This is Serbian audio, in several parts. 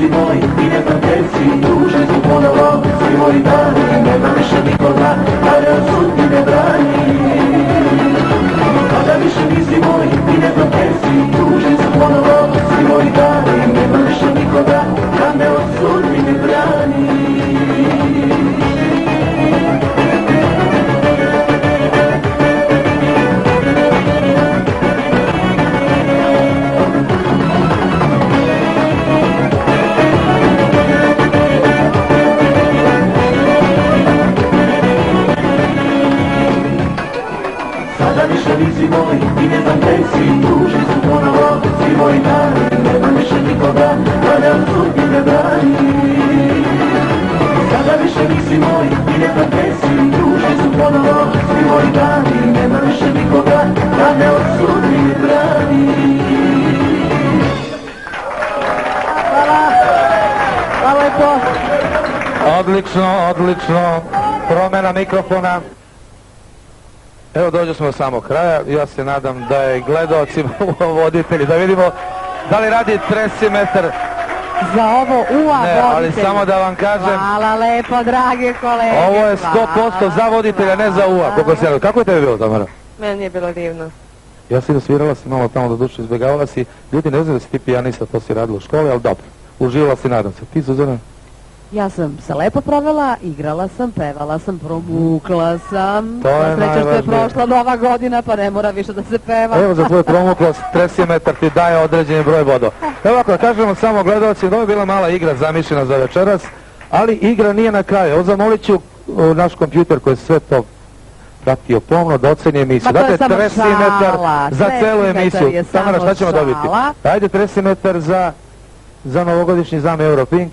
misli moj i neprijateljci, duže su ponovo svi moji dani, nema više nikoga, da me od sudbine brani. Kada više misli moj i neprijateljci, duže su ponovo svi moji dani, nema više nikoga, da me od sudbine brani. Sada više nisi moj i ne znam gdje si, duži su ponovo svi moji dani, nema više nikoga, da me od sudbine brani. Sada više nisi moj i ne znam gdje si, duži su ponovo svi moji dani, nema više nikoga, da me od sudbine brani. Hvala. Hvala lepo. Odlično. Promjena mikrofona. Evo dođe smo do samog kraja, ja se nadam da je gledaocima voditelji, da vidimo da li radi tresimetar. Za ovo UA Ne, ali voditelj. samo da vam kažem, Hvala lepo, dragi kolege. ovo je 100% za voditelja, ne za UA. Kako je tebi bilo, Tamara? Meni je bilo divno. Ja si svirala si malo tamo do duše, izbjegavala si, ljudi ne znaju da si ti pijanista, to si radila u školi, ali dobro, uživala si, nadam se. Ti, Suzana? Ja sam se lepo provela, igrala sam, pevala sam, promukla sam. To je Na sreće što je najvažnije. prošla nova godina, pa ne mora više da se peva. Evo za tvoj promuklost, tresimetar ti daje određeni broj bodova. Evo ako kažemo samo gledalci, ovo je bila mala igra zamišljena za večeras, ali igra nije na kraju. Evo zamolit ću naš kompjuter koji je sve to pratio pomno da oceni emisiju. Ma to je Dakle, samo tresimetar šala. za celu Tresimetar emisiju. je Tamara, samo šta ćemo dobiti? šala. Ajde, tresimetar za novogodišnji zam Europink.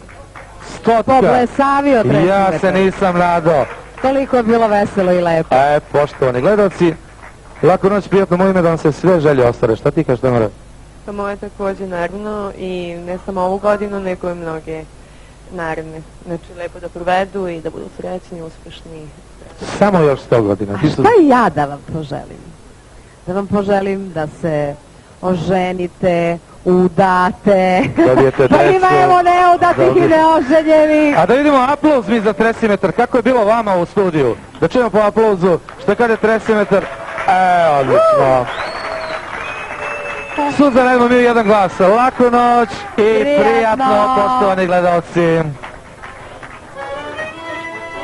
100. Poblesavio tresimetar. Ja se nisam nadao. Toliko je bilo veselo i lepo. Poštovani gledalci, laku noć, prijatno moje ime da vam se sve želje ostvare. Šta ti kažeš, Tamara? To moje također naravno i ne samo ovu godinu, nego i mnoge naredne. Znači lepo da provedu i da budu srećni, uspješni. Samo još 100 godina. A šta ja da vam poželim? Da vam poželim da se oženite, udate. Dobijete Pa ima decu. evo neudatih i neoženjenih. A da vidimo aplauz mi za tresimetar. Kako je bilo vama u studiju? Da čujemo po aplauzu. Što kaže tresimetar? Odlično. Suzana, idemo mi u jedan glas. Laku noć i prijatno, poštovani gledalci.